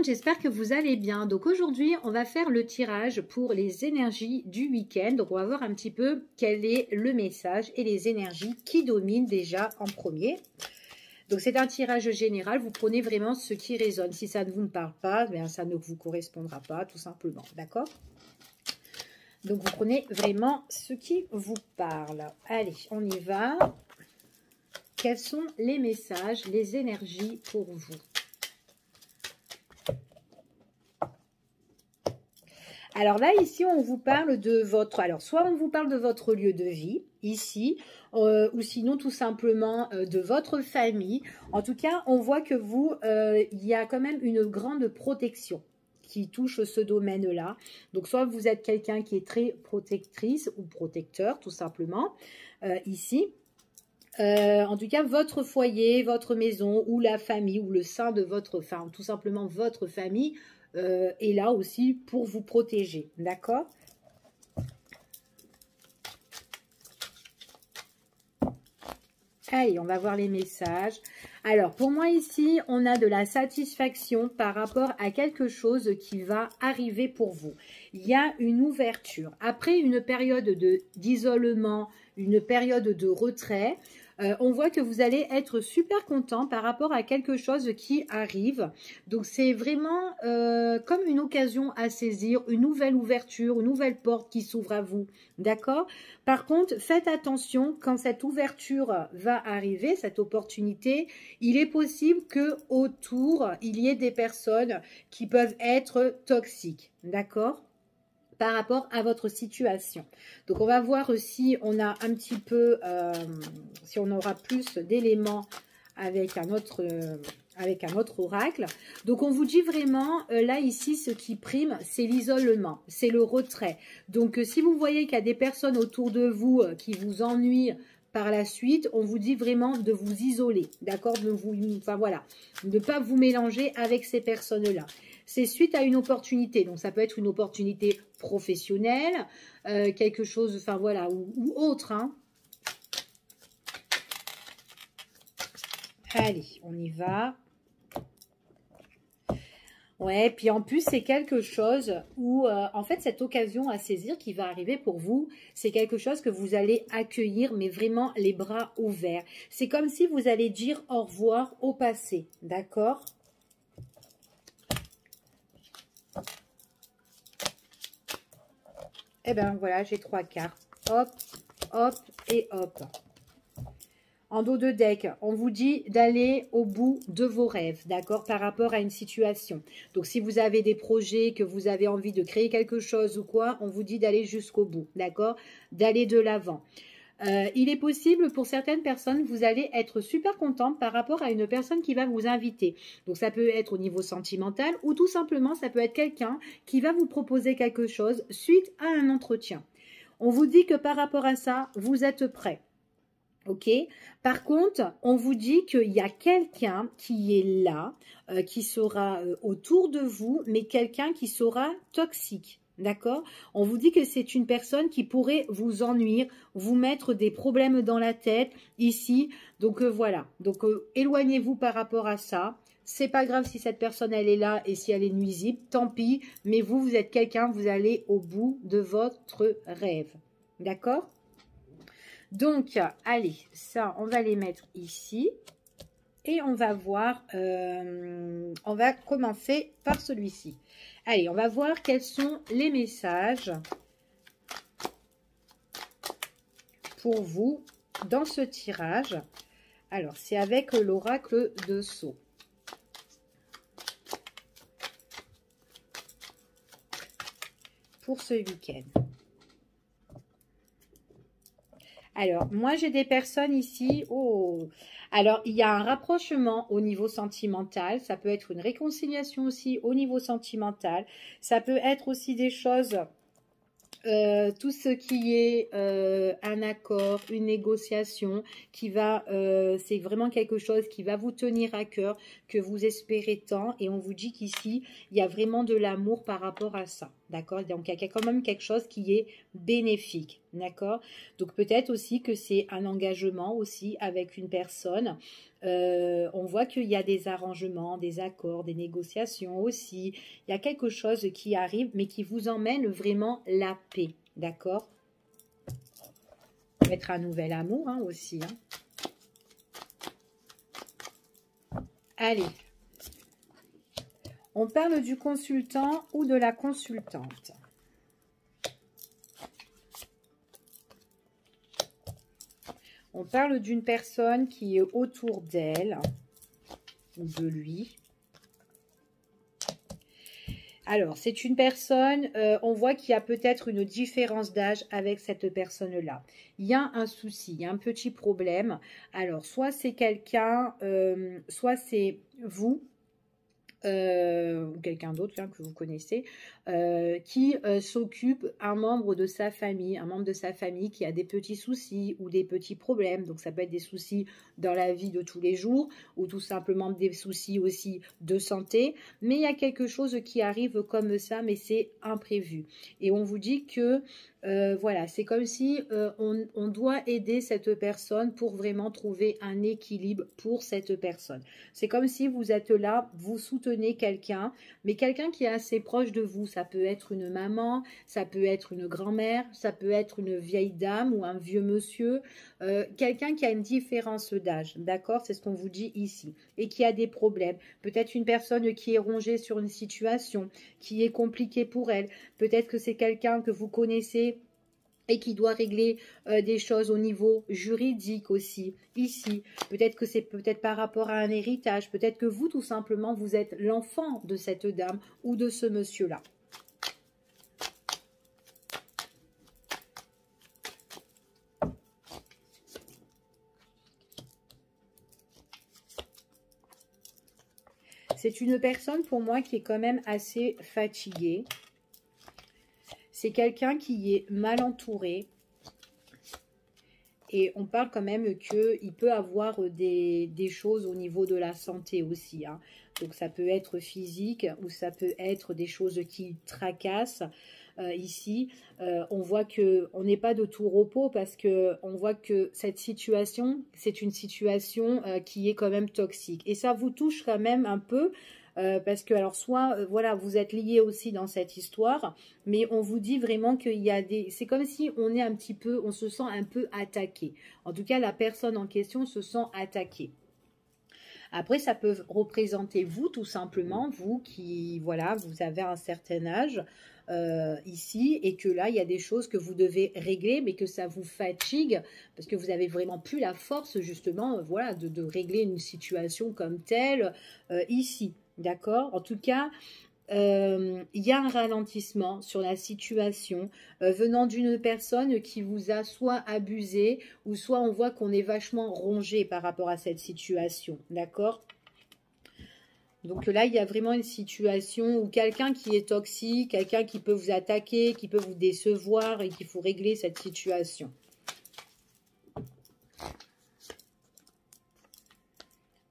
monde, j'espère que vous allez bien. Donc aujourd'hui, on va faire le tirage pour les énergies du week-end. Donc on va voir un petit peu quel est le message et les énergies qui dominent déjà en premier. Donc c'est un tirage général, vous prenez vraiment ce qui résonne. Si ça ne vous parle pas, bien, ça ne vous correspondra pas tout simplement, d'accord? Donc vous prenez vraiment ce qui vous parle. Allez, on y va. Quels sont les messages, les énergies pour vous? Alors là, ici, on vous parle de votre... Alors, soit on vous parle de votre lieu de vie, ici, ou sinon, tout simplement, de votre famille. En tout cas, on voit que vous, il y a quand même une grande protection qui touche ce domaine-là. Donc, soit vous êtes quelqu'un qui est très protectrice ou protecteur, tout simplement, ici. En tout cas, votre foyer, votre maison, ou la famille, ou le sein de votre... Enfin, tout simplement, votre famille... est là aussi pour vous protéger, d'accord? Allez, on va voir les messages. Alors, pour moi ici, on a de la satisfaction par rapport à quelque chose qui va arriver pour vous. Il y a une ouverture. Après une période d'isolement, une période de retrait, on voit que vous allez être super content par rapport à quelque chose qui arrive. Donc, c'est vraiment comme une occasion à saisir, une nouvelle ouverture, une nouvelle porte qui s'ouvre à vous. D'accord? Par contre, faites attention quand cette ouverture va arriver, cette opportunité, il est possible que autour il y ait des personnes qui peuvent être toxiques. D'accord? Par rapport à votre situation. Donc, on va voir si on a un petit peu, si on aura plus d'éléments avec un autre oracle. Donc, on vous dit vraiment, là, ici, ce qui prime, c'est l'isolement, c'est le retrait. Donc, si vous voyez qu'il y a des personnes autour de vous qui vous ennuient par la suite, on vous dit vraiment de vous isoler, d'accord? Enfin, voilà, de ne pas vous mélanger avec ces personnes-là. C'est suite à une opportunité, donc ça peut être une opportunité professionnelle, quelque chose, enfin voilà, ou autre, hein. Allez, on y va. Ouais, puis en plus, c'est quelque chose où, en fait, cette occasion à saisir qui va arriver pour vous, c'est quelque chose que vous allez accueillir, mais vraiment les bras ouverts. C'est comme si vous allez dire au revoir au passé, d'accord ? Eh bien, voilà, j'ai 3 cartes. Hop, hop et hop. En dos de deck, on vous dit d'aller au bout de vos rêves, d'accord, par rapport à une situation. Donc, si vous avez des projets, que vous avez envie de créer quelque chose ou quoi, on vous dit d'aller jusqu'au bout, d'accord, d'aller de l'avant. Il est possible pour certaines personnes, vous allez être super contente par rapport à une personne qui va vous inviter. Donc, ça peut être au niveau sentimental ou tout simplement, ça peut être quelqu'un qui va vous proposer quelque chose suite à un entretien. On vous dit que par rapport à ça, vous êtes prêt. Ok. Par contre, on vous dit qu'il y a quelqu'un qui est là, qui sera autour de vous, mais quelqu'un qui sera toxique. D'accord? On vous dit que c'est une personne qui pourrait vous ennuyer, vous mettre des problèmes dans la tête ici. Donc voilà. Donc éloignez-vous par rapport à ça. C'est pas grave si cette personne elle est là et si elle est nuisible, tant pis. Mais vous, vous êtes quelqu'un, vous allez au bout de votre rêve. D'accord? Donc, allez, ça, on va les mettre ici. Et on va voir, on va commencer par celui-ci. Allez, on va voir quels sont les messages pour vous dans ce tirage. Alors, c'est avec l'oracle de Sceaux. Pour ce week-end. Alors, moi, j'ai des personnes ici. Oh. Alors, il y a un rapprochement au niveau sentimental. Ça peut être une réconciliation aussi au niveau sentimental. Ça peut être aussi des choses, tout ce qui est un accord, une négociation, qui va, c'est vraiment quelque chose qui va vous tenir à cœur, que vous espérez tant. Et on vous dit qu'ici, il y a vraiment de l'amour par rapport à ça. d'accord? Donc, il y a quand même quelque chose qui est bénéfique, d'accord? Donc, peut-être aussi que c'est un engagement aussi avec une personne. On voit qu'il y a des arrangements, des accords, des négociations aussi. Il y a quelque chose qui arrive, mais qui vous emmène vraiment la paix, d'accord? Peut être un nouvel amour hein, aussi. Hein. Allez. On parle du consultant ou de la consultante. On parle d'une personne qui est autour d'elle ou de lui. Alors, c'est une personne, on voit qu'il y a peut-être une différence d'âge avec cette personne-là. Il y a un souci, il y a un petit problème. Alors, soit c'est quelqu'un, soit c'est vous, ou quelqu'un d'autre hein, que vous connaissez, qui s'occupe un membre de sa famille, qui a des petits soucis ou des petits problèmes. Donc ça peut être des soucis dans la vie de tous les jours ou tout simplement des soucis aussi de santé. Mais il y a quelque chose qui arrive comme ça, mais c'est imprévu. Et on vous dit que voilà, c'est comme si on doit aider cette personne pour vraiment trouver un équilibre pour cette personne. C'est comme si vous êtes là, vous soutenez quelqu'un, mais quelqu'un qui est assez proche de vous. Ça peut être une maman, ça peut être une grand-mère, ça peut être une vieille dame ou un vieux monsieur, quelqu'un qui a une différence d'âge, d'accord? C'est ce qu'on vous dit ici, et qui a des problèmes. Peut-être une personne qui est rongée sur une situation, qui est compliquée pour elle. Peut-être que c'est quelqu'un que vous connaissez et qui doit régler des choses au niveau juridique aussi, ici. Peut-être que c'est peut-être par rapport à un héritage, peut-être que vous, tout simplement, vous êtes l'enfant de cette dame ou de ce monsieur-là. C'est une personne, pour moi, qui est quand même assez fatiguée. C'est quelqu'un qui est mal entouré. Et on parle quand même qu'il peut avoir des choses au niveau de la santé aussi. Hein. Donc ça peut être physique ou ça peut être des choses qui tracassent. Ici, on voit qu'on n'est pas de tout repos parce qu'on voit que cette situation, c'est une situation qui est quand même toxique. Et ça vous touche quand même un peu. Parce que alors soit voilà vous êtes liés aussi dans cette histoire, mais on vous dit vraiment qu'il y a des, c'est comme si on est un petit peu, on se sent un peu attaqué. En tout cas la personne en question se sent attaquée. Après ça peut représenter vous tout simplement, vous qui voilà vous avez un certain âge ici et que là il y a des choses que vous devez régler mais que ça vous fatigue parce que vous avez vraiment plus la force justement voilà de régler une situation comme telle ici. D'accord? En tout cas, il y a un ralentissement sur la situation venant d'une personne qui vous a soit abusé ou soit on voit qu'on est vachement rongé par rapport à cette situation. D'accord? Donc là, il y a vraiment une situation où quelqu'un qui est toxique, quelqu'un qui peut vous attaquer, qui peut vous décevoir et qu'il faut régler cette situation.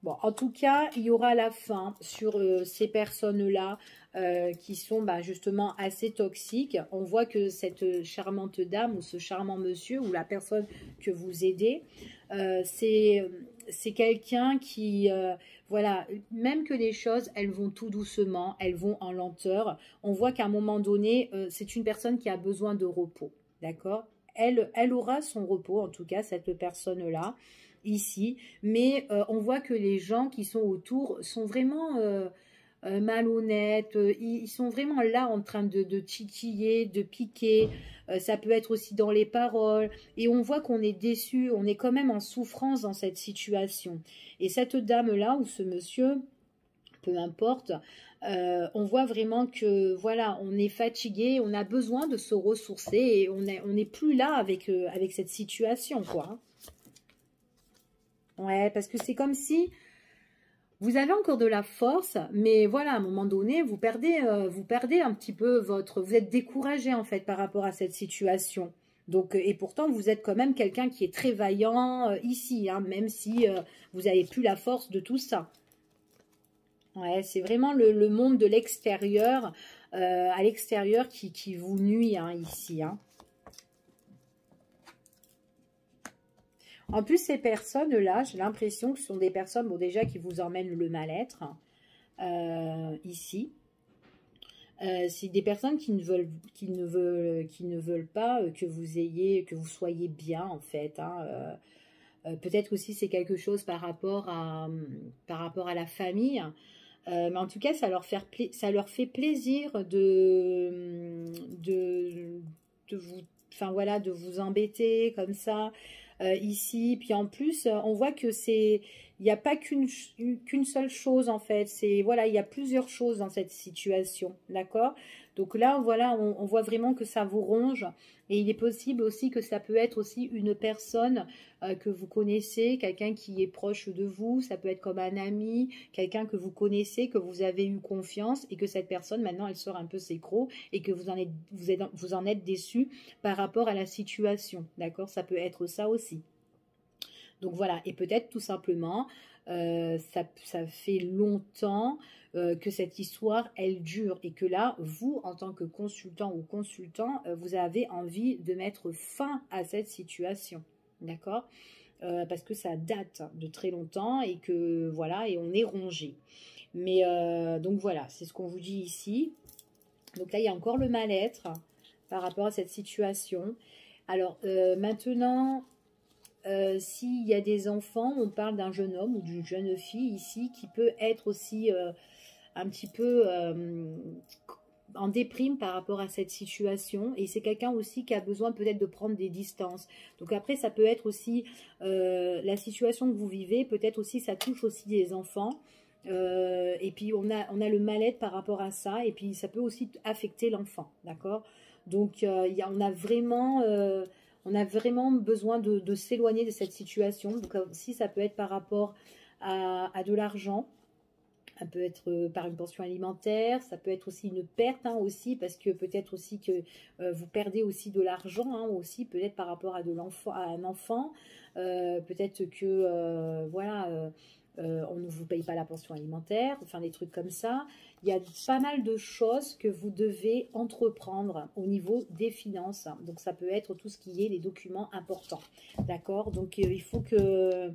Bon, en tout cas, il y aura la fin sur ces personnes-là qui sont justement assez toxiques. On voit que cette charmante dame ou ce charmant monsieur ou la personne que vous aidez, c'est quelqu'un qui, voilà, même que les choses, elles vont tout doucement, elles vont en lenteur. On voit qu'à un moment donné, c'est une personne qui a besoin de repos, d'accord? Elle aura son repos, en tout cas, cette personne-là. Ici, mais on voit que les gens qui sont autour sont vraiment malhonnêtes, ils sont vraiment là en train de titiller, de piquer, ça peut être aussi dans les paroles, et on voit qu'on est déçu, on est quand même en souffrance dans cette situation. Et cette dame-là, ou ce monsieur, peu importe, on voit vraiment que voilà, on est fatigué, on a besoin de se ressourcer, et on n'est plus là avec cette situation, quoi. Ouais, parce que c'est comme si vous avez encore de la force, mais voilà, à un moment donné, vous perdez un petit peu vous êtes découragé en fait par rapport à cette situation. Donc, et pourtant, vous êtes quand même quelqu'un qui est très vaillant ici, hein, même si vous n'avez plus la force de tout ça. Ouais, c'est vraiment le monde de l'extérieur à l'extérieur qui vous nuit hein, ici. Hein. En plus, ces personnes-là, j'ai l'impression que ce sont des personnes, bon déjà, qui vous emmènent le mal-être, ici. C'est des personnes qui ne veulent pas que vous soyez bien, en fait. Hein. Peut-être aussi c'est quelque chose par rapport à la famille. Mais en tout cas, ça leur fait plaisir de vous embêter comme ça. Ici, puis en plus, on voit que il n'y a pas qu'une seule chose en fait. Voilà, il y a plusieurs choses dans cette situation, d'accord? Donc là, voilà, on voit vraiment que ça vous ronge. Et il est possible aussi que ça peut être aussi une personne que vous connaissez, quelqu'un qui est proche de vous. Ça peut être comme un ami, quelqu'un que vous connaissez, que vous avez eu confiance et que cette personne, maintenant, elle sort un peu ses crocs et que vous en êtes déçu par rapport à la situation, d'accord? Ça peut être ça aussi. Donc voilà, et peut-être tout simplement, ça fait longtemps que cette histoire, elle dure et que là, vous, en tant que consultant ou consultant, vous avez envie de mettre fin à cette situation, d'accord? Parce que ça date de très longtemps et que voilà, et on est rongé. Mais donc voilà, c'est ce qu'on vous dit ici. Donc là, il y a encore le mal-être par rapport à cette situation. Alors maintenant, s'il y a des enfants, on parle d'un jeune homme ou d'une jeune fille ici qui peut être aussi un petit peu en déprime par rapport à cette situation, et c'est quelqu'un aussi qui a besoin peut-être de prendre des distances. Donc après, ça peut être aussi la situation que vous vivez, peut-être aussi ça touche aussi des enfants. Et puis on a le mal-être par rapport à ça, et puis ça peut aussi affecter l'enfant, d'accord? Donc on a vraiment besoin de s'éloigner de cette situation. Donc aussi ça peut être par rapport à de l'argent. Ça peut être par une pension alimentaire, ça peut être aussi une perte hein, aussi, parce que peut-être aussi que vous perdez aussi de l'argent, hein, aussi peut-être par rapport à un enfant, peut-être que voilà, on ne vous paye pas la pension alimentaire, enfin des trucs comme ça. Il y a pas mal de choses que vous devez entreprendre au niveau des finances. Donc ça peut être tout ce qui est les documents importants, d'accord? Donc il faut que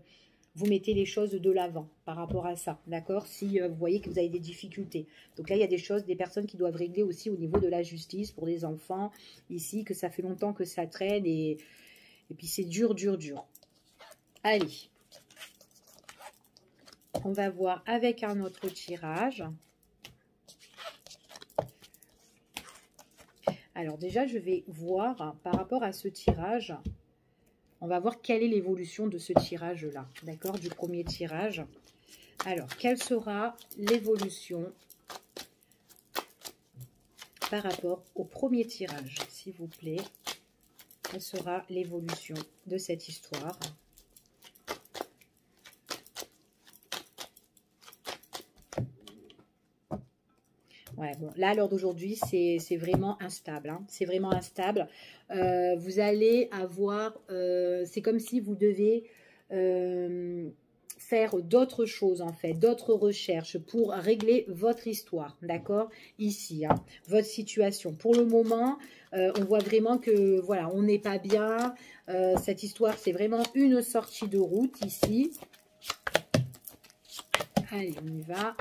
vous mettez les choses de l'avant par rapport à ça, d'accord? Si vous voyez que vous avez des difficultés. Donc là, il y a des personnes qui doivent régler aussi au niveau de la justice pour les enfants, ici, que ça fait longtemps que ça traîne, et puis c'est dur, dur, dur. Allez, on va voir avec un autre tirage. Alors déjà, je vais voir par rapport à ce tirage. On va voir quelle est l'évolution de ce tirage-là, d'accord, du premier tirage. Alors, quelle sera l'évolution par rapport au premier tirage, s'il vous plaît? Quelle sera l'évolution de cette histoire? Ouais, bon, là, à l'heure d'aujourd'hui, c'est vraiment instable. Hein, c'est vraiment instable. Vous allez avoir... c'est comme si vous devez faire d'autres choses, en fait, d'autres recherches pour régler votre histoire, d'accord? Ici, hein, votre situation. Pour le moment, on voit vraiment que, voilà, on n'est pas bien. Cette histoire, c'est vraiment une sortie de route, ici. Allez, on y va.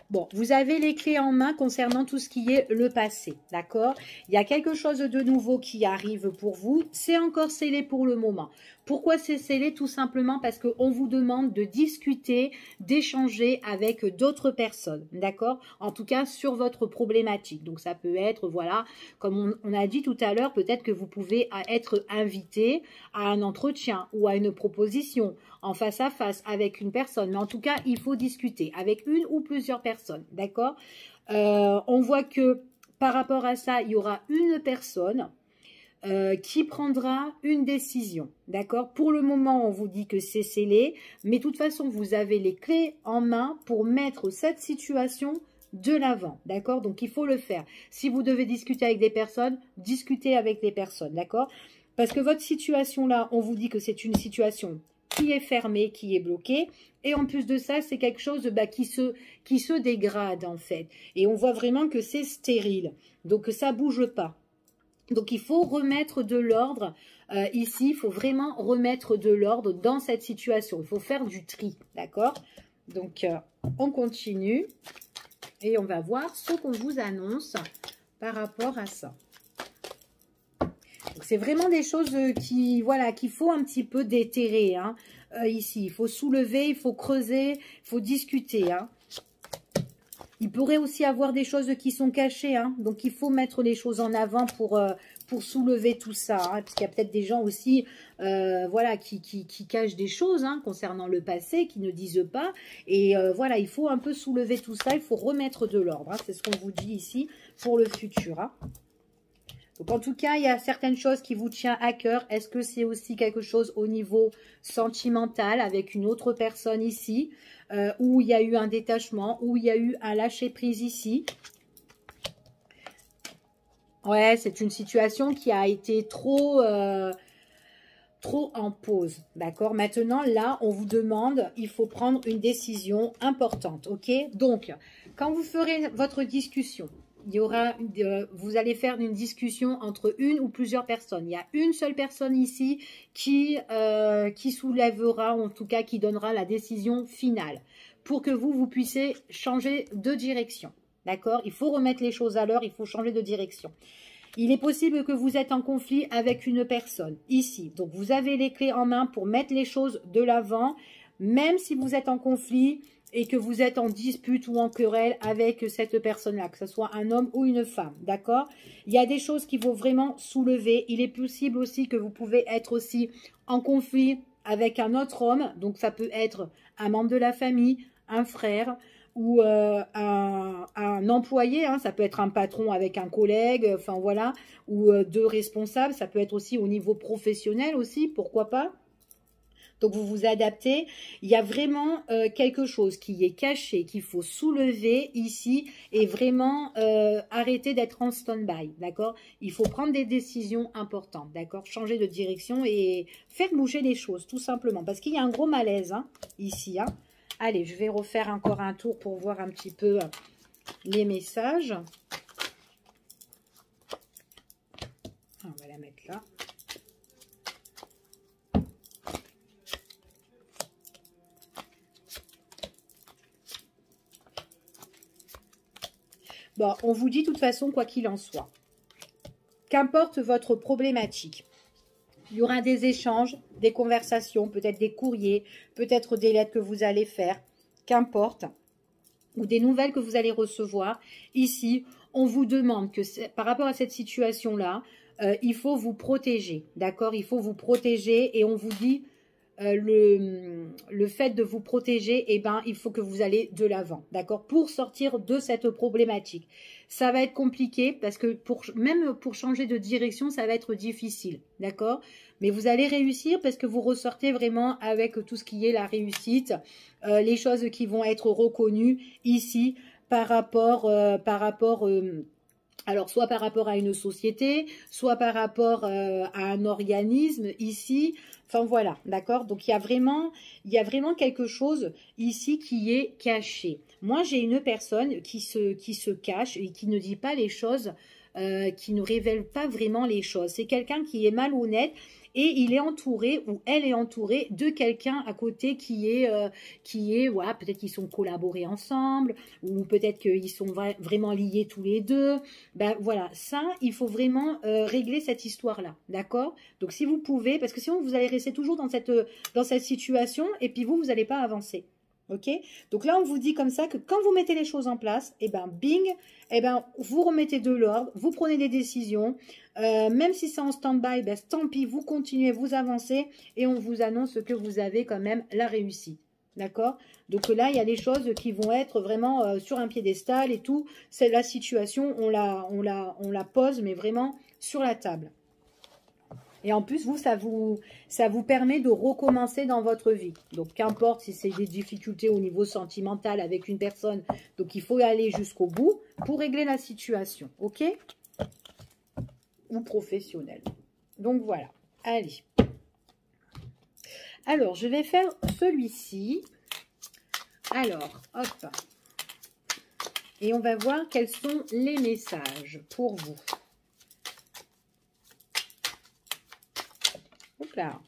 Bon, vous avez les clés en main concernant tout ce qui est le passé, d'accord? Il y a quelque chose de nouveau qui arrive pour vous. C'est encore scellé pour le moment. Pourquoi c'est scellé? Tout simplement parce qu'on vous demande de discuter, d'échanger avec d'autres personnes, d'accord? En tout cas, sur votre problématique. Donc, ça peut être, voilà, comme on a dit tout à l'heure, peut-être que vous pouvez être invité à un entretien ou à une proposition en face à face avec une personne. Mais en tout cas, il faut discuter avec une ou plusieurs personnes, d'accord? On voit que par rapport à ça, il y aura une personne qui prendra une décision, d'accord? Pour le moment, on vous dit que c'est scellé, mais de toute façon, vous avez les clés en main pour mettre cette situation de l'avant, d'accord? Donc, il faut le faire. Si vous devez discuter avec des personnes, discutez avec les personnes, d'accord? Parce que votre situation là, on vous dit que c'est une situation qui est fermé, qui est bloqué. Et en plus de ça, c'est quelque chose qui se dégrade en fait. Et on voit vraiment que c'est stérile. Donc ça bouge pas. Donc il faut remettre de l'ordre ici. Il faut vraiment remettre de l'ordre dans cette situation. Il faut faire du tri, d'accord? Donc on continue. Et on va voir ce qu'on vous annonce par rapport à ça. C'est vraiment des choses qui, voilà, qu'il faut un petit peu déterrer, hein, ici. Il faut soulever, il faut creuser, il faut discuter, hein. Il pourrait aussi avoir des choses qui sont cachées, hein, donc il faut mettre les choses en avant pour soulever tout ça, hein, parce qu'il y a peut-être des gens aussi, voilà, qui cachent des choses, hein, concernant le passé, qui ne disent pas, et voilà, il faut un peu soulever tout ça, il faut remettre de l'ordre, hein, c'est ce qu'on vous dit ici pour le futur, hein. Donc, en tout cas, il y a certaines choses qui vous tiennent à cœur. Est-ce que c'est aussi quelque chose au niveau sentimental avec une autre personne ici, où il y a eu un détachement, où il y a eu un lâcher-prise ici? Ouais, c'est une situation qui a été trop en pause, d'accord? Maintenant, là, on vous demande, il faut prendre une décision importante, ok? Donc, quand vous ferez votre discussion, il y aura, vous allez faire une discussion entre une ou plusieurs personnes. Il y a une seule personne ici qui soulèvera, en tout cas qui donnera la décision finale pour que vous puissiez changer de direction. D'accord? Il faut remettre les choses à l'heure, il faut changer de direction. Il est possible que vous êtes en conflit avec une personne ici. Donc, vous avez les clés en main pour mettre les choses de l'avant, même si vous êtes en conflit et que vous êtes en dispute ou en querelle avec cette personne-là, que ce soit un homme ou une femme, d'accord? Il y a des choses qui vont vraiment soulever. Il est possible aussi que vous pouvez être aussi en conflit avec un autre homme. Donc, ça peut être un membre de la famille, un frère ou un employé. Hein, ça peut être un patron avec un collègue, enfin voilà, ou deux responsables. Ça peut être aussi au niveau professionnel aussi, pourquoi pas? Donc, vous vous adaptez. Il y a vraiment quelque chose qui est caché, qu'il faut soulever ici et vraiment arrêter d'être en stand-by, d'accord? Il faut prendre des décisions importantes, d'accord? Changer de direction et faire bouger les choses, tout simplement. Parce qu'il y a un gros malaise, hein, ici. Hein. Allez, je vais refaire encore un tour pour voir un petit peu les messages. On va la mettre là. Bon, on vous dit de toute façon, quoi qu'il en soit, qu'importe votre problématique, il y aura des échanges, des conversations, peut-être des courriers, peut-être des lettres que vous allez faire, qu'importe, ou des nouvelles que vous allez recevoir. Ici, on vous demande que par rapport à cette situation-là, il faut vous protéger, d'accord? Il faut vous protéger et on vous dit... le fait de vous protéger, eh ben, il faut que vous allez de l'avant, d'accord, pour sortir de cette problématique. Ça va être compliqué parce que même pour changer de direction, ça va être difficile, d'accord, mais vous allez réussir parce que vous ressortez vraiment avec tout ce qui est la réussite, les choses qui vont être reconnues ici par rapport alors, soit par rapport à une société, soit par rapport à un organisme ici. Enfin, voilà, d'accord? Donc, il y a vraiment quelque chose ici qui est caché. Moi, j'ai une personne qui se cache et qui ne dit pas les choses, qui ne révèle pas vraiment les choses. C'est quelqu'un qui est malhonnête. Et il est entouré, ou elle est entourée de quelqu'un à côté qui est voilà, peut-être qu'ils sont collaborés ensemble, ou peut-être qu'ils sont vraiment liés tous les deux. Ben voilà, ça, il faut vraiment régler cette histoire-là, d'accord? Donc si vous pouvez, parce que sinon vous allez rester toujours dans cette situation, et puis vous n'allez pas avancer. Ok? Donc là, on vous dit comme ça que quand vous mettez les choses en place, et ben bing, et ben vous remettez de l'ordre, vous prenez des décisions, même si c'est en stand-by, ben tant pis, vous continuez, vous avancez, et on vous annonce que vous avez quand même la réussite. D'accord? Donc là, il y a des choses qui vont être vraiment sur un piédestal et tout. C'est la situation, on la pose, mais vraiment sur la table. Et en plus, ça vous permet de recommencer dans votre vie. Donc, qu'importe si c'est des difficultés au niveau sentimental avec une personne. Donc, il faut aller jusqu'au bout pour régler la situation. OK? Ou professionnel. Donc, voilà. Allez. Alors, je vais faire celui-ci. Alors, hop. Et on va voir quels sont les messages pour vous. Hop là.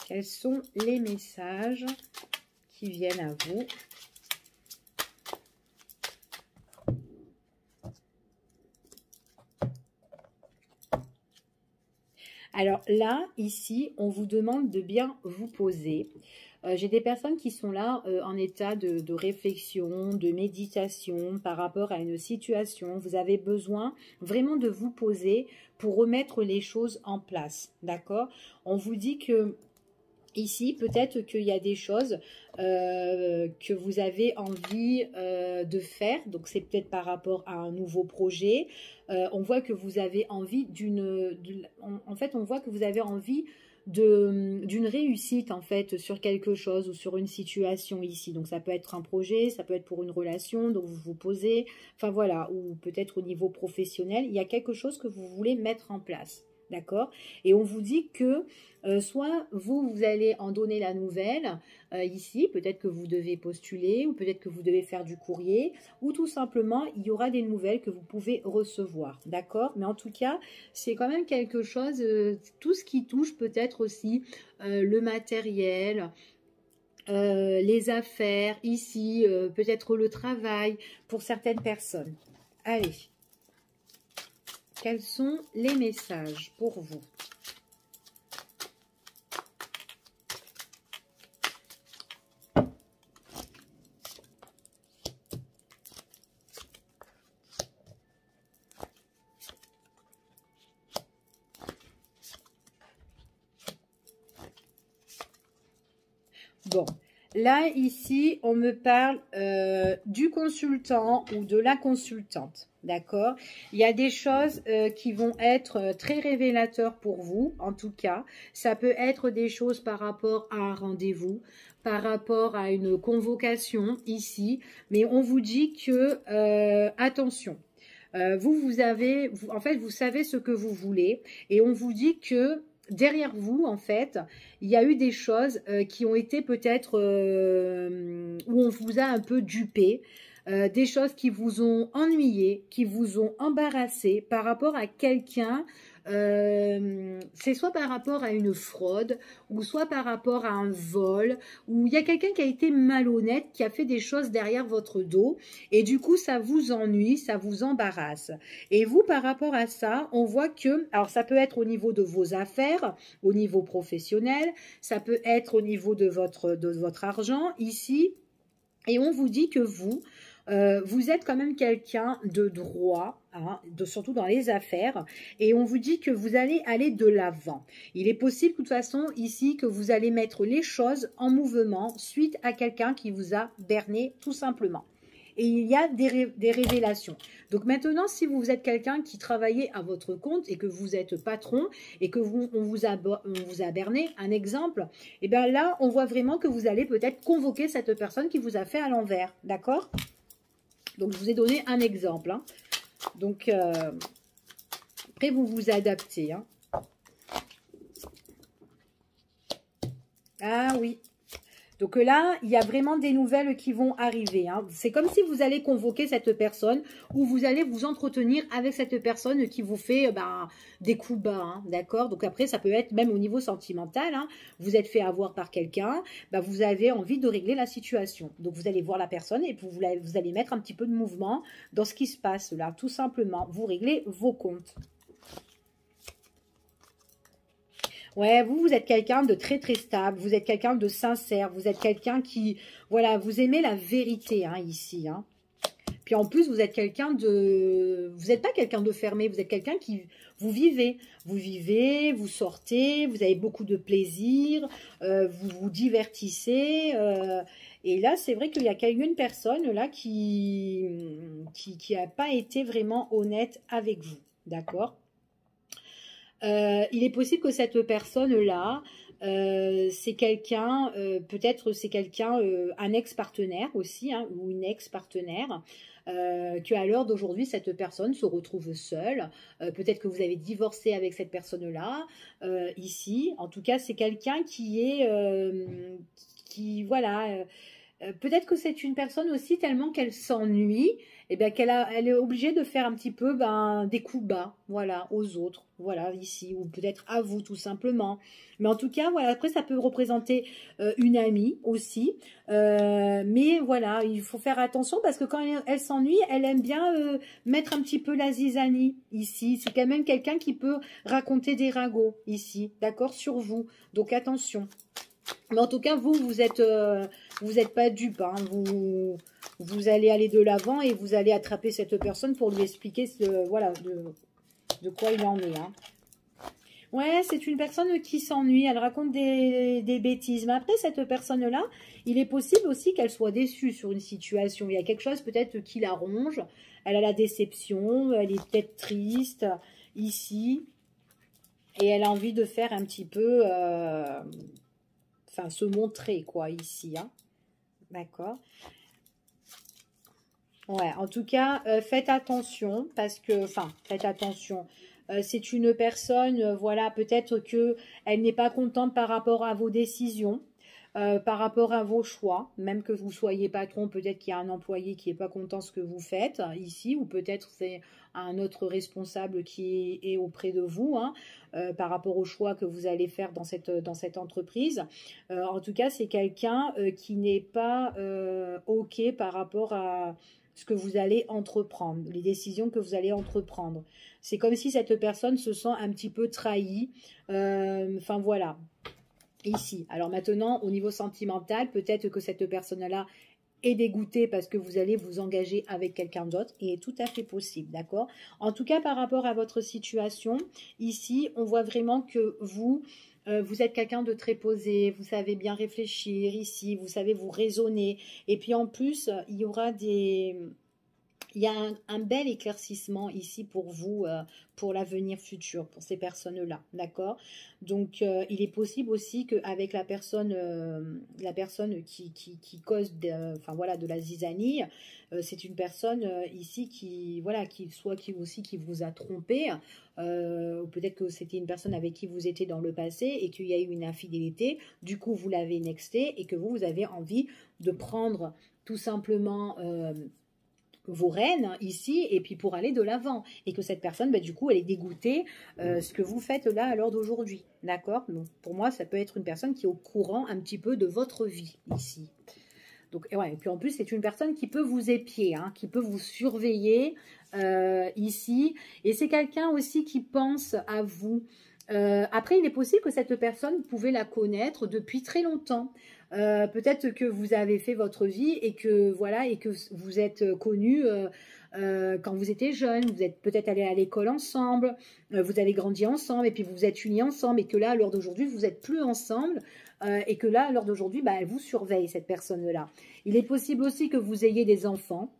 Quels sont les messages qui viennent à vous? Alors là, ici, on vous demande de bien vous poser. J'ai des personnes qui sont là en état de réflexion, de méditation par rapport à une situation. Vous avez besoin vraiment de vous poser pour remettre les choses en place, d'accord? On vous dit que ici, peut-être qu'il y a des choses que vous avez envie de faire. Donc, c'est peut-être par rapport à un nouveau projet. On voit que vous avez envie en fait, on voit que vous avez envie d'une réussite, en fait, sur quelque chose ou sur une situation ici. Donc, ça peut être un projet, ça peut être pour une relation, donc vous vous posez. Enfin, voilà, ou peut-être au niveau professionnel, il y a quelque chose que vous voulez mettre en place. D'accord? Et on vous dit que soit vous allez en donner la nouvelle ici, peut-être que vous devez postuler ou peut-être que vous devez faire du courrier ou tout simplement, il y aura des nouvelles que vous pouvez recevoir. D'accord? Mais en tout cas, c'est quand même quelque chose, tout ce qui touche peut-être aussi le matériel, les affaires, ici, peut-être le travail pour certaines personnes. Allez. Quels sont les messages pour vous? Bon, là, ici, on me parle du consultant ou de la consultante. D'accord? Il y a des choses qui vont être très révélateurs pour vous, en tout cas. Ça peut être des choses par rapport à un rendez-vous, par rapport à une convocation ici. Mais on vous dit que, attention, en fait, vous savez ce que vous voulez. Et on vous dit que derrière vous, en fait, il y a eu des choses qui ont été peut-être où on vous a un peu dupé. Des choses qui vous ont ennuyé, qui vous ont embarrassé par rapport à quelqu'un. C'est soit par rapport à une fraude ou soit par rapport à un vol ou il y a quelqu'un qui a été malhonnête, qui a fait des choses derrière votre dos et du coup ça vous ennuie, ça vous embarrasse. Et vous par rapport à ça, on voit que, alors ça peut être au niveau de vos affaires, au niveau professionnel, ça peut être au niveau de votre argent ici et on vous dit que vous êtes quand même quelqu'un de droit, hein, surtout dans les affaires, et on vous dit que vous allez aller de l'avant. Il est possible, de toute façon, ici, que vous allez mettre les choses en mouvement suite à quelqu'un qui vous a berné, tout simplement. Et il y a des révélations. Donc maintenant, si vous êtes quelqu'un qui travaillait à votre compte et que vous êtes patron et que on vous a berné, un exemple, et bien là, on voit vraiment que vous allez peut-être convoquer cette personne qui vous a fait à l'envers. D'accord ? Donc, je vous ai donné un exemple. Hein. Donc, après, vous vous adaptez. Hein. Ah oui. Donc là, il y a vraiment des nouvelles qui vont arriver. Hein. C'est comme si vous allez convoquer cette personne ou vous allez vous entretenir avec cette personne qui vous fait des coups bas. Hein, d'accord? Donc après, ça peut être même au niveau sentimental. Hein. Vous êtes fait avoir par quelqu'un, vous avez envie de régler la situation. Donc vous allez voir la personne et vous allez mettre un petit peu de mouvement dans ce qui se passe là. Tout simplement, vous réglez vos comptes. Ouais, vous êtes quelqu'un de très très stable, vous êtes quelqu'un de sincère, vous êtes quelqu'un qui, voilà, vous aimez la vérité hein, ici. Hein. Puis en plus, vous êtes quelqu'un de, vous n'êtes pas quelqu'un de fermé, vous êtes quelqu'un qui, vous vivez, vous sortez, vous avez beaucoup de plaisir, vous vous divertissez. Et là, c'est vrai qu'il y a une personne là qui n'a pas été vraiment honnête avec vous, d'accord ? Il est possible que cette personne-là, c'est quelqu'un, peut-être c'est quelqu'un, un ex-partenaire aussi, hein, ou une ex-partenaire. qu'à l'heure d'aujourd'hui, cette personne se retrouve seule. Peut-être que vous avez divorcé avec cette personne-là, ici. En tout cas, c'est quelqu'un qui est, voilà, peut-être que c'est une personne aussi tellement qu'elle s'ennuie, et bien elle est obligée de faire un petit peu des coups bas, voilà, aux autres, voilà, ici, ou peut-être à vous tout simplement. Mais en tout cas, voilà, après ça peut représenter une amie aussi, mais voilà, il faut faire attention parce que quand elle s'ennuie, elle aime bien mettre un petit peu la zizanie ici. C'est quand même quelqu'un qui peut raconter des ragots ici, d'accord, sur vous. Donc attention. Mais en tout cas, vous êtes pas dupe, hein. Vous allez aller de l'avant et vous allez attraper cette personne pour lui expliquer voilà, de quoi il en est, hein. Ouais, c'est une personne qui s'ennuie, elle raconte des bêtises. Mais après, cette personne-là, il est possible aussi qu'elle soit déçue sur une situation. Il y a quelque chose peut-être qui la ronge, elle a la déception, elle est peut-être triste ici. Et elle a envie de faire un petit peu... enfin, se montrer, quoi, ici, hein. D'accord. Ouais, en tout cas, faites attention, parce que, enfin, faites attention. C'est une personne, voilà, peut-être que elle n'est pas contente par rapport à vos décisions, par rapport à vos choix, même que vous soyez patron, peut-être qu'il y a un employé qui n'est pas content de ce que vous faites ici, ou peut-être c'est un autre responsable qui est auprès de vous, hein, par rapport au choix que vous allez faire dans cette entreprise. En tout cas, c'est quelqu'un qui n'est pas OK par rapport à ce que vous allez entreprendre, les décisions que vous allez entreprendre. C'est comme si cette personne se sent un petit peu trahie. Enfin, voilà. Ici. Alors maintenant, au niveau sentimental, peut-être que cette personne-là est dégoûtée parce que vous allez vous engager avec quelqu'un d'autre et est tout à fait possible, d'accord? En tout cas, par rapport à votre situation, ici, on voit vraiment que vous êtes quelqu'un de très posé, vous savez bien réfléchir ici, vous savez vous raisonner. Et puis en plus, il y aura il y a un bel éclaircissement ici pour vous, pour l'avenir futur, pour ces personnes-là, d'accord? Donc, il est possible aussi qu'avec la personne qui cause enfin, voilà, de la zizanie, c'est une personne ici qui, voilà, aussi qui vous a trompé, ou peut-être que c'était une personne avec qui vous étiez dans le passé et qu'il y a eu une infidélité, du coup, vous l'avez nexté et que vous avez envie de prendre tout simplement... vos rênes ici et puis pour aller de l'avant et que cette personne du coup elle est dégoûtée ce que vous faites là à l'heure d'aujourd'hui, d'accord? Donc pour moi ça peut être une personne qui est au courant un petit peu de votre vie ici. Donc ouais, et puis en plus c'est une personne qui peut vous épier, hein, qui peut vous surveiller ici, et c'est quelqu'un aussi qui pense à vous. Après il est possible que cette personne vous pouvez la connaître depuis très longtemps. Peut-être que vous avez fait votre vie et que voilà, et que vous êtes connus quand vous étiez jeune, vous êtes peut-être allés à l'école ensemble, vous avez grandi ensemble et puis vous vous êtes unis ensemble et que là à l'heure d'aujourd'hui vous n'êtes plus ensemble et que là à l'heure d'aujourd'hui elle vous surveille, cette personne-là. Il est possible aussi que vous ayez des enfants.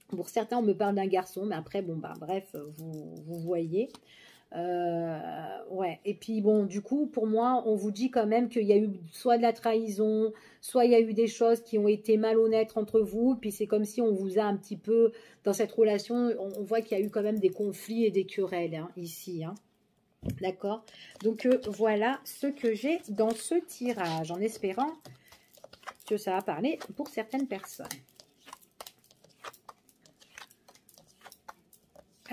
Pour certains on me parle d'un garçon, mais après bon bref, vous voyez. Ouais, et puis bon, du coup, pour moi, on vous dit quand même qu'il y a eu soit de la trahison, soit il y a eu des choses qui ont été malhonnêtes entre vous, puis c'est comme si on vous a un petit peu, dans cette relation, on voit qu'il y a eu quand même des conflits et des querelles, hein, ici, hein. D'accord? Donc, voilà ce que j'ai dans ce tirage, en espérant que ça va parler pour certaines personnes.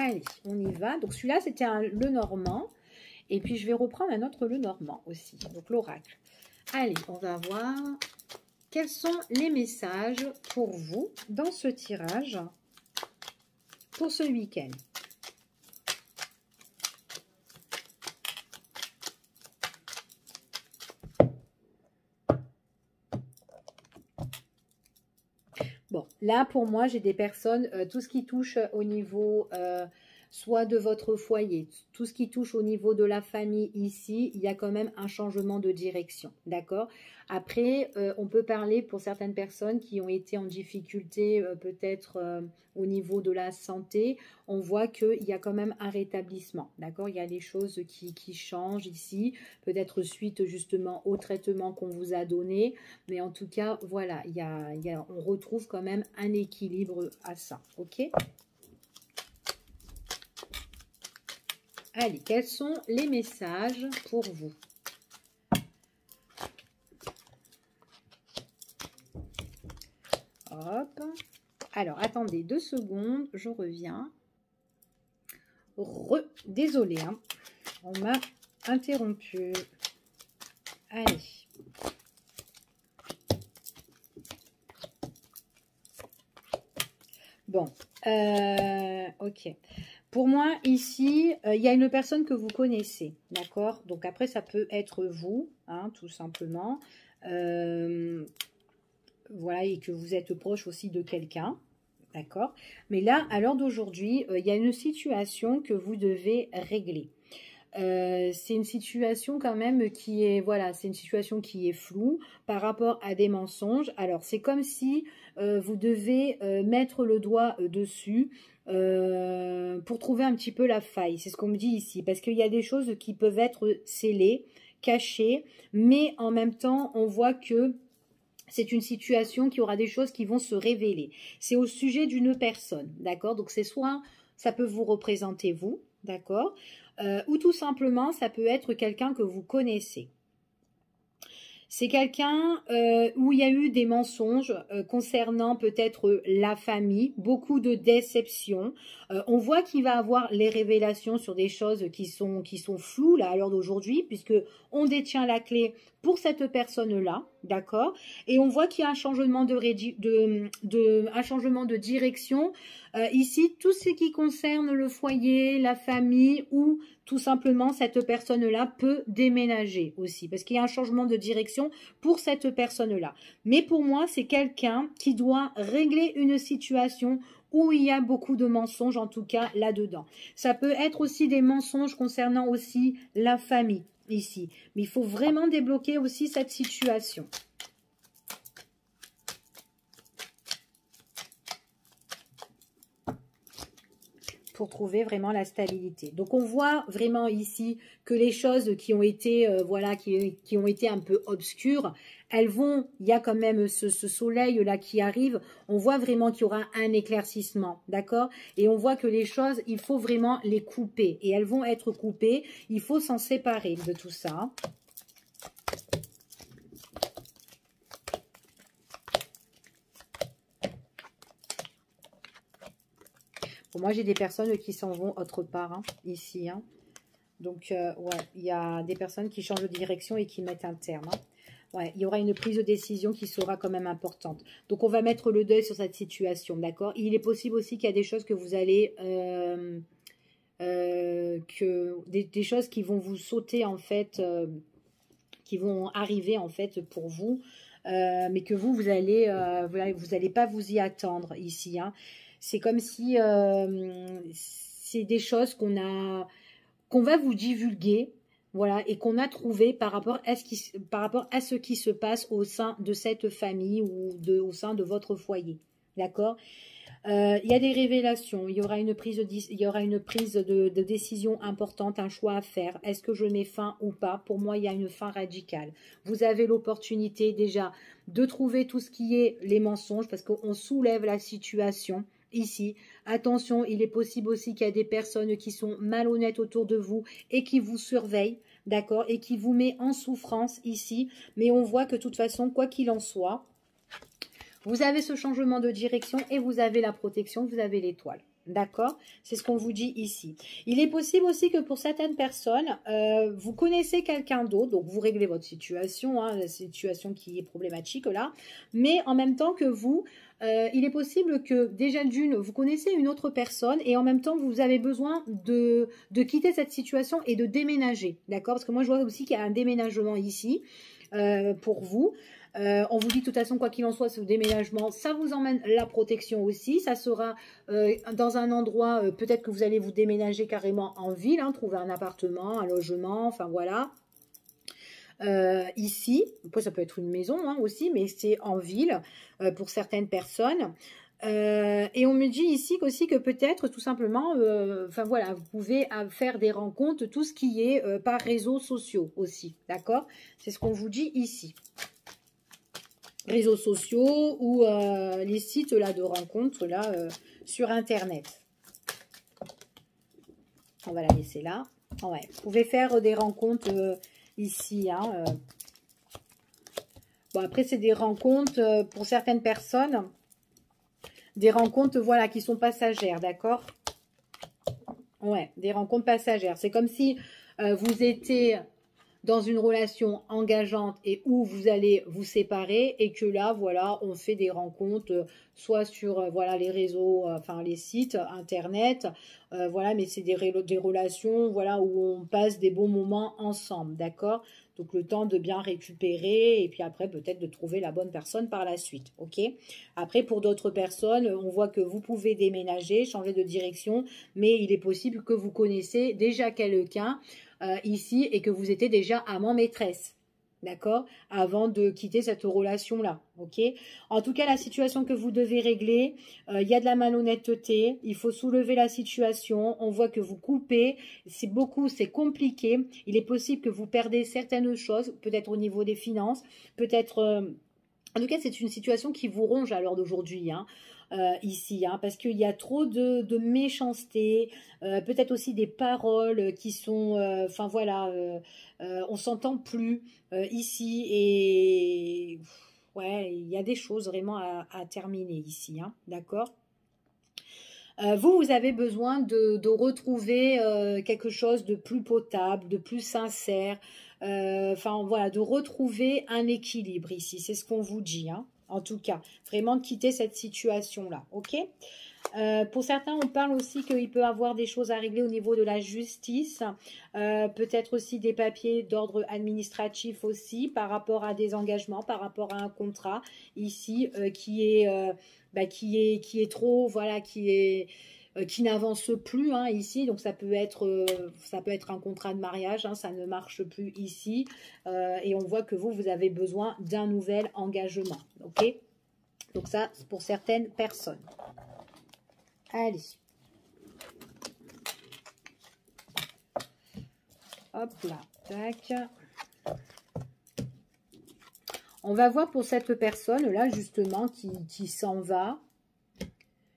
Allez, on y va. Donc celui-là, c'était le normand. Et puis, je vais reprendre un autre le normand aussi. Donc, l'oracle. Allez, on va voir quels sont les messages pour vous dans ce tirage pour ce week-end. Bon, là, pour moi, j'ai des personnes, tout ce qui touche au niveau soit de votre foyer. Tout ce qui touche au niveau de la famille ici, il y a quand même un changement de direction, d'accord? Après, on peut parler pour certaines personnes qui ont été en difficulté peut-être au niveau de la santé. On voit qu'il y a quand même un rétablissement, d'accord? Il y a des choses qui changent ici, peut-être suite justement au traitement qu'on vous a donné. Mais en tout cas, voilà, on retrouve quand même un équilibre à ça, ok? Allez, quels sont les messages pour vous? Hop. Alors, attendez 2 secondes, je reviens. Désolée, hein, on m'a interrompu. Allez. Bon, ok. Pour moi, ici, il y a une personne que vous connaissez, d'accord? Donc après, ça peut être vous, hein, tout simplement. Voilà, et que vous êtes proche aussi de quelqu'un, d'accord? Mais là, à l'heure d'aujourd'hui, il y a une situation que vous devez régler. C'est une situation quand même qui est, voilà, c'est une situation qui est floue par rapport à des mensonges. Alors, c'est comme si vous devez mettre le doigt dessus pour trouver un petit peu la faille. C'est ce qu'on me dit ici, parce qu'il y a des choses qui peuvent être scellées, cachées, mais en même temps, on voit que c'est une situation qui aura des choses qui vont se révéler. C'est au sujet d'une personne, d'accord? Donc, c'est soit, ça peut vous représenter vous, d'accord? Ou tout simplement, ça peut être quelqu'un que vous connaissez. C'est quelqu'un où il y a eu des mensonges concernant peut-être la famille, beaucoup de déceptions. On voit qu'il va avoir les révélations sur des choses qui sont floues là à l'heure d'aujourd'hui, puisque on détient la clé pour cette personne-là, d'accord? Et on voit qu'il y a un changement un changement de direction. Ici, tout ce qui concerne le foyer, la famille ou tout simplement cette personne-là peut déménager aussi parce qu'il y a un changement de direction pour cette personne-là. Mais pour moi, c'est quelqu'un qui doit régler une situation où il y a beaucoup de mensonges, en tout cas là-dedans. Ça peut être aussi des mensonges concernant aussi la famille ici. Mais il faut vraiment débloquer aussi cette situation. Pour trouver vraiment la stabilité. Donc on voit vraiment ici que les choses qui ont été voilà qui ont été un peu obscures, elles vont, il y a quand même ce soleil là qui arrive, on voit vraiment qu'il y aura un éclaircissement, d'accord? Et on voit que les choses, il faut vraiment les couper et elles vont être coupées, il faut s'en séparer de tout ça. Bon, moi, j'ai des personnes qui s'en vont autre part, hein, ici. Hein. Donc, ouais, il y a des personnes qui changent de direction et qui mettent un terme. Hein. Ouais, il y aura une prise de décision qui sera quand même importante. Donc, on va mettre le deuil sur cette situation, d'accord? Il est possible aussi qu'il y a des choses que vous allez... des choses qui vont vous sauter, en fait, qui vont arriver, en fait, pour vous, mais que vous allez pas vous y attendre ici, hein. C'est comme si c'est des choses qu'on va vous divulguer, voilà, et qu'on a trouvé par rapport à ce qui se passe au sein de cette famille ou au sein de votre foyer, d'accord? Il y a des révélations, il y aura une prise de décision importante, un choix à faire. Est-ce que je mets fin ou pas? Pour moi, il y a une fin radicale. Vous avez l'opportunité déjà de trouver tout ce qui est les mensonges parce qu'on soulève la situation. Ici, attention, il est possible aussi qu'il y a des personnes qui sont malhonnêtes autour de vous et qui vous surveillent, d'accord, et qui vous met en souffrance ici. Mais on voit que de toute façon, quoi qu'il en soit, vous avez ce changement de direction et vous avez la protection, vous avez l'étoile. D'accord? C'est ce qu'on vous dit ici. Il est possible aussi que pour certaines personnes, vous connaissez quelqu'un d'autre, donc vous réglez votre situation, hein, la situation qui est problématique là, mais en même temps que vous, il est possible que déjà d'une, vous connaissez une autre personne et en même temps, vous avez besoin de quitter cette situation et de déménager. D'accord? Parce que moi, je vois aussi qu'il y a un déménagement ici pour vous. On vous dit de toute façon, quoi qu'il en soit, ce déménagement, ça vous emmène la protection aussi. Ça sera dans un endroit, peut-être que vous allez vous déménager carrément en ville, hein, trouver un appartement, un logement, enfin voilà. Ici, après ça peut être une maison hein, aussi, mais c'est en ville pour certaines personnes. Et on me dit ici aussi que peut-être tout simplement, enfin voilà, vous pouvez faire des rencontres, tout ce qui est par réseaux sociaux aussi, d'accord? C'est ce qu'on vous dit ici. Réseaux sociaux ou les sites là de rencontres là sur internet. On va la laisser là. Ouais, vous pouvez faire des rencontres ici, hein. Bon après c'est des rencontres pour certaines personnes. Des rencontres, voilà, qui sont passagères, d'accord? Ouais, des rencontres passagères. C'est comme si vous étiez dans une relation engageante et où vous allez vous séparer et que là, voilà, on fait des rencontres, soit sur, voilà, les réseaux, enfin, les sites, Internet, voilà, mais c'est des relations, voilà, où on passe des bons moments ensemble, d'accord? Donc, le temps de bien récupérer et puis après, peut-être de trouver la bonne personne par la suite, ok? Après, pour d'autres personnes, on voit que vous pouvez déménager, changer de direction, mais il est possible que vous connaissez déjà quelqu'un ici et que vous étiez déjà amant maîtresse, d'accord, avant de quitter cette relation-là, ok? En tout cas, la situation que vous devez régler, il y a de la malhonnêteté, il faut soulever la situation, on voit que vous coupez, c'est beaucoup, c'est compliqué, il est possible que vous perdez certaines choses, peut-être au niveau des finances, peut-être... en tout cas, c'est une situation qui vous ronge à l'heure d'aujourd'hui, hein, ici, hein, parce qu'il y a trop de méchanceté, peut-être aussi des paroles qui sont, enfin voilà, on s'entend plus ici et ouais, il y a des choses vraiment à terminer ici, hein, d'accord? Vous avez besoin de retrouver quelque chose de plus potable, de plus sincère, enfin voilà, de retrouver un équilibre ici, c'est ce qu'on vous dit, hein, en tout cas, vraiment de quitter cette situation-là, ok? Pour certains, on parle aussi qu'il peut y avoir des choses à régler au niveau de la justice, peut-être aussi des papiers d'ordre administratif aussi, par rapport à des engagements, par rapport à un contrat ici qui est trop, voilà, qui n'avance plus hein, ici, donc ça peut être un contrat de mariage, hein, ça ne marche plus ici, et on voit que vous avez besoin d'un nouvel engagement, ok? Donc ça, c'est pour certaines personnes. Allez. Hop là, tac. On va voir pour cette personne-là, justement, qui s'en va,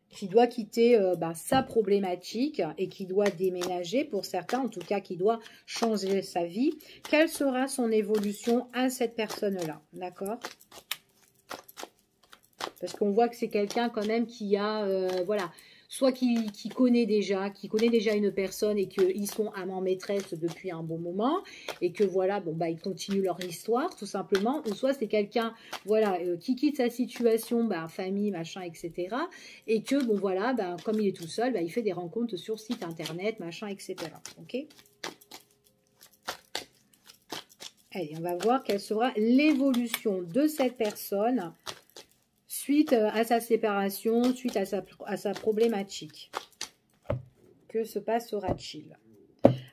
qui doit quitter sa problématique et qui doit déménager, pour certains, en tout cas, qui doit changer sa vie. Quelle sera son évolution à cette personne-là, d'accord? Parce qu'on voit que c'est quelqu'un quand même qui a, voilà, soit qui connaît déjà une personne et qu'ils sont amants maîtresse depuis un bon moment et que voilà, bon bah ils continuent leur histoire tout simplement, ou soit c'est quelqu'un voilà qui quitte sa situation, famille, machin, etc. Et que bon voilà, comme il est tout seul, il fait des rencontres sur site internet, machin, etc. Ok. Allez, on va voir quelle sera l'évolution de cette personne suite à sa séparation, suite à sa problématique. Que se passera-t-il?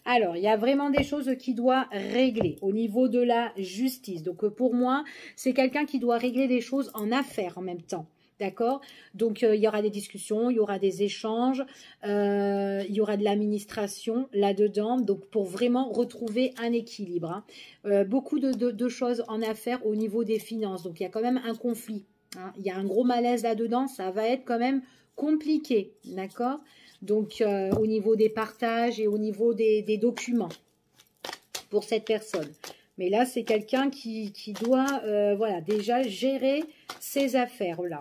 Alors, il y a vraiment des choses qu'il doit régler au niveau de la justice. Donc, pour moi, c'est quelqu'un qui doit régler des choses en affaires en même temps. D'accord? Donc, il y aura des discussions, il y aura des échanges, il y aura de l'administration là-dedans. Donc, pour vraiment retrouver un équilibre. Hein. Beaucoup de choses en affaires au niveau des finances. Donc, il y a quand même un conflit. Hein, il y a un gros malaise là-dedans, ça va être quand même compliqué, d'accord? Donc, au niveau des partages et au niveau des documents pour cette personne. Mais là, c'est quelqu'un qui doit, voilà, déjà gérer ses affaires-là.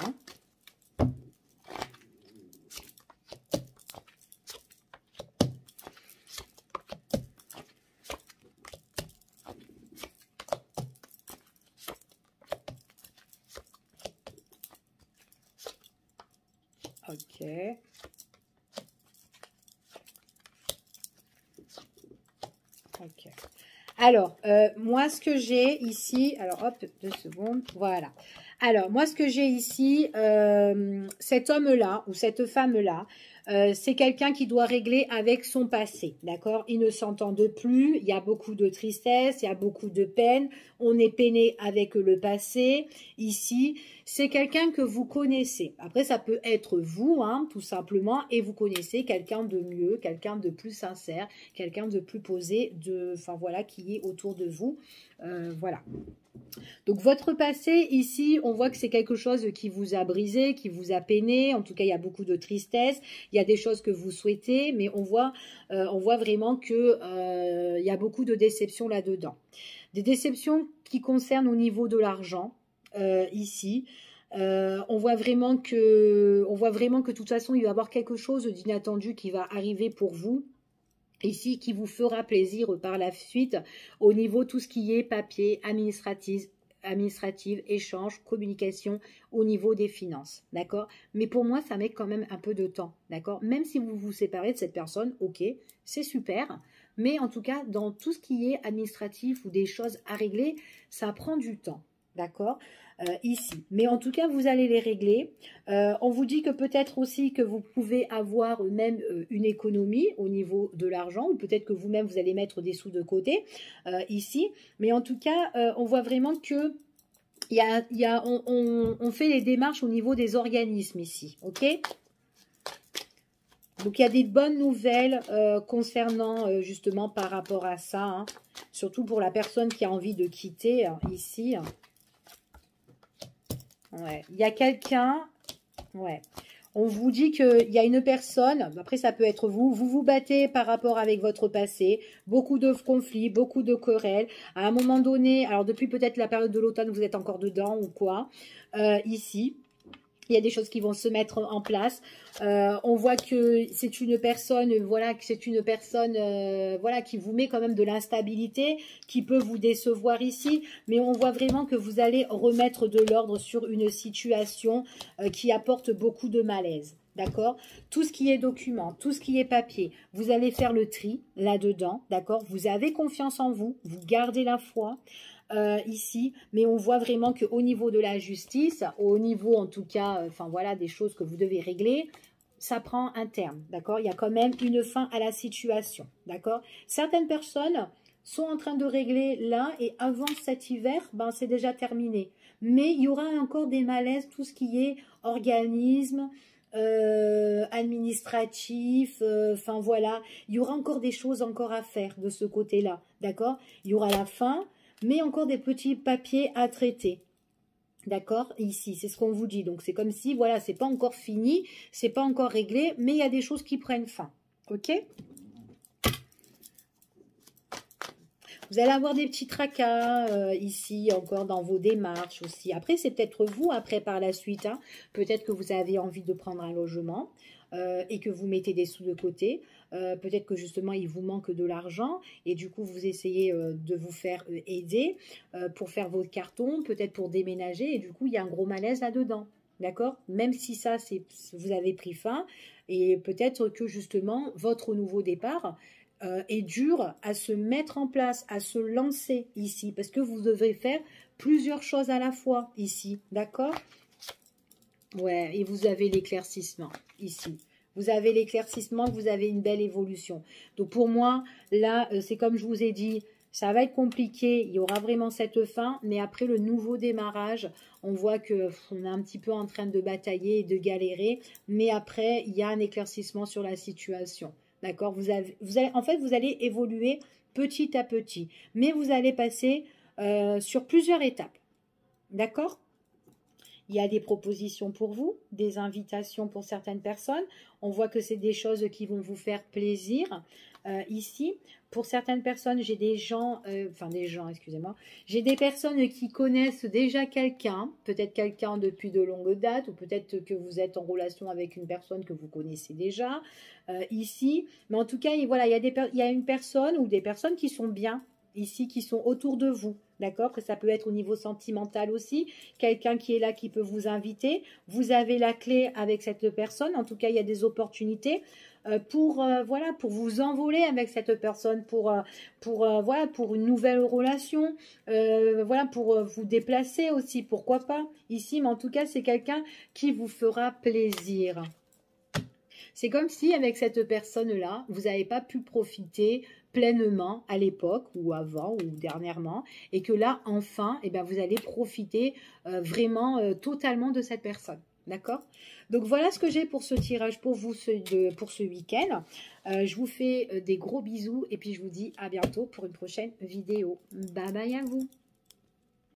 Ok. Ok. Alors, moi, ce que j'ai ici... Alors, hop, 2 secondes. Voilà. Alors, moi, ce que j'ai ici, cet homme-là ou cette femme-là, c'est quelqu'un qui doit régler avec son passé, d'accord? Ils ne s'entendent plus, il y a beaucoup de tristesse, il y a beaucoup de peine, on est peiné avec le passé. Ici, c'est quelqu'un que vous connaissez. Après, ça peut être vous, hein, tout simplement, et vous connaissez quelqu'un de mieux, quelqu'un de plus sincère, quelqu'un de plus posé, enfin voilà, qui est autour de vous. Voilà. Donc votre passé ici, on voit que c'est quelque chose qui vous a brisé, qui vous a peiné. En tout cas, il y a beaucoup de tristesse. Il y a des choses que vous souhaitez, mais on voit vraiment que il y a beaucoup de déceptions là-dedans. Des déceptions qui concernent au niveau de l'argent ici. On voit vraiment que de toute façon, il va y avoir quelque chose d'inattendu qui va arriver pour vous. Ici, qui vous fera plaisir par la suite au niveau tout ce qui est papier, administrative, échange, communication au niveau des finances, d'accord? Mais pour moi, ça met quand même un peu de temps, d'accord? Même si vous vous séparez de cette personne, ok, c'est super, mais en tout cas, dans tout ce qui est administratif ou des choses à régler, ça prend du temps, d'accord? Ici. Mais en tout cas, vous allez les régler. On vous dit que peut-être aussi que vous pouvez avoir même une économie au niveau de l'argent, ou peut-être que vous-même, vous allez mettre des sous de côté ici. Mais en tout cas, on voit vraiment que on fait les démarches au niveau des organismes ici, ok? Donc, il y a des bonnes nouvelles concernant justement par rapport à ça, hein, surtout pour la personne qui a envie de quitter ici. Ouais. Il y a quelqu'un, ouais. On vous dit qu'il y a une personne, après ça peut être vous vous battez par rapport avec votre passé, beaucoup de conflits, beaucoup de querelles. À un moment donné, alors depuis peut-être la période de l'automne, vous êtes encore dedans ou quoi, ici. Il y a des choses qui vont se mettre en place. On voit que c'est une personne, voilà, que c'est une personne, voilà, qui vous met quand même de l'instabilité, qui peut vous décevoir ici. Mais on voit vraiment que vous allez remettre de l'ordre sur une situation qui apporte beaucoup de malaise. D'accord? Tout ce qui est document, tout ce qui est papier, vous allez faire le tri là-dedans. D'accord? Vous avez confiance en vous, vous gardez la foi. Ici, mais on voit vraiment qu'au niveau de la justice, au niveau en tout cas, enfin voilà, des choses que vous devez régler, ça prend un terme, d'accord? Il y a quand même une fin à la situation, d'accord? Certaines personnes sont en train de régler là et avant cet hiver, ben c'est déjà terminé. Mais il y aura encore des malaises, tout ce qui est organisme, administratif, enfin voilà, il y aura encore des choses encore à faire de ce côté-là, d'accord? Il y aura la fin, mais encore des petits papiers à traiter. D'accord? Ici, c'est ce qu'on vous dit. Donc, c'est comme si, voilà, c'est pas encore fini, c'est pas encore réglé, mais il y a des choses qui prennent fin. Ok? Vous allez avoir des petits tracas ici, encore dans vos démarches aussi. Après, c'est peut-être vous, après, par la suite. Hein, peut-être que vous avez envie de prendre un logement et que vous mettez des sous de côté. Peut-être que justement, il vous manque de l'argent et du coup, vous essayez de vous faire aider pour faire vos cartons, peut-être pour déménager. Et du coup, il y a un gros malaise là-dedans. D'accord? Même si ça, vous avez pris fin et peut-être que justement, votre nouveau départ est dur à se mettre en place, à se lancer ici, parce que vous devez faire plusieurs choses à la fois ici, d'accord? Ouais, et vous avez l'éclaircissement ici. Vous avez l'éclaircissement, vous avez une belle évolution. Donc pour moi, là, c'est comme je vous ai dit, ça va être compliqué, il y aura vraiment cette fin, mais après le nouveau démarrage, on voit que on est un petit peu en train de batailler et de galérer, mais après, il y a un éclaircissement sur la situation. D'accord? En fait, vous allez évoluer petit à petit, mais vous allez passer sur plusieurs étapes. D'accord? Il y a des propositions pour vous, des invitations pour certaines personnes. On voit que c'est des choses qui vont vous faire plaisir ici. Pour certaines personnes, j'ai des gens, excusez-moi, j'ai des personnes qui connaissent déjà quelqu'un, peut-être quelqu'un depuis de longue date, ou peut-être que vous êtes en relation avec une personne que vous connaissez déjà ici. Mais en tout cas, voilà, il y a une personne ou des personnes qui sont bien ici qui sont autour de vous. D'accord? Que ça peut être au niveau sentimental aussi. Quelqu'un qui est là, qui peut vous inviter. Vous avez la clé avec cette personne. En tout cas, il y a des opportunités voilà, pour vous envoler avec cette personne, voilà, pour une nouvelle relation, voilà, pour vous déplacer aussi, pourquoi pas, ici. Mais en tout cas, c'est quelqu'un qui vous fera plaisir. C'est comme si avec cette personne-là, vous n'avez pas pu profiter pleinement à l'époque ou avant ou dernièrement et que là, enfin, eh bien, vous allez profiter vraiment totalement de cette personne. D'accord? Donc, voilà ce que j'ai pour ce tirage pour vous pour ce week-end. Je vous fais des gros bisous et puis je vous dis à bientôt pour une prochaine vidéo. Bye bye à vous!